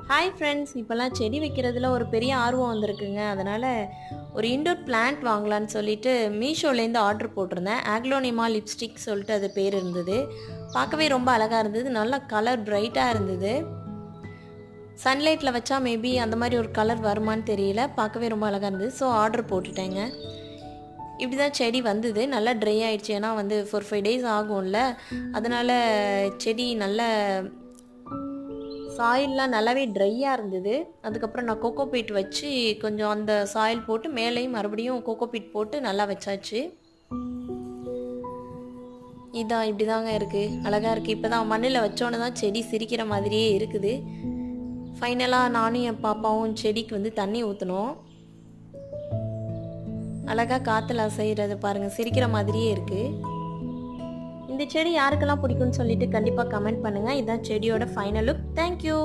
Hi friends, இப்போல்லாம் செடி வைக்கிறதுல ஒரு பெரிய ஆர்வம் வந்திருக்குங்க. அதனால் ஒரு இன்டோர் பிளான்ட் வாங்கலான்னு சொல்லிட்டு மீஷோலேருந்து ஆர்டர் போட்டிருந்தேன். ஆக்லோனிமா லிப்ஸ்டிக் சொல்லிட்டு அது பேர் இருந்தது. பார்க்கவே ரொம்ப அழகாக இருந்தது. நல்லா கலர் பிரைட்டாக இருந்தது. சன்லைட்டில் வச்சா மேபி அந்த மாதிரி ஒரு கலர் வருமானு தெரியல. பார்க்கவே ரொம்ப அழகாக இருந்தது. ஸோ ஆர்டர் போட்டுட்டேங்க. இப்படி தான் செடி வந்தது. நல்லா ட்ரை ஆகிடுச்சு. ஏன்னா 4-5 டேஸ் ஆகும்ல. அதனால் செடி நல்ல சாயில்லாம் நல்லாவே ட்ரையாக இருந்தது. அதுக்கப்புறம் நான் கோகோ பீட் வச்சு கொஞ்சம் அந்த சாயில் போட்டு மேலேயும் மறுபடியும் கோகோ பீட் போட்டு நல்லா வச்சாச்சு. இதான் இப்படி தாங்க இருக்குது. அழகாக இருக்குது. இப்போ தான் மண்ணில் வச்சோன்னு தான் செடி சிரிக்கிற மாதிரியே இருக்குது. ஃபைனலாக நானும் என் பாப்பாவும் செடிக்கு தண்ணி ஊற்றினோம். அழகாக காற்றுல அசைகிறது பாருங்கள், சிரிக்கிற மாதிரியே இருக்குது. இந்த செடி யாருக்கெல்லாம் பிடிக்கும்னு சொல்லிட்டு கண்டிப்பாக கமெண்ட் பண்ணுங்கள். இதுதான் செடியோட ஃபைனல் லுக். தேங்க்யூ.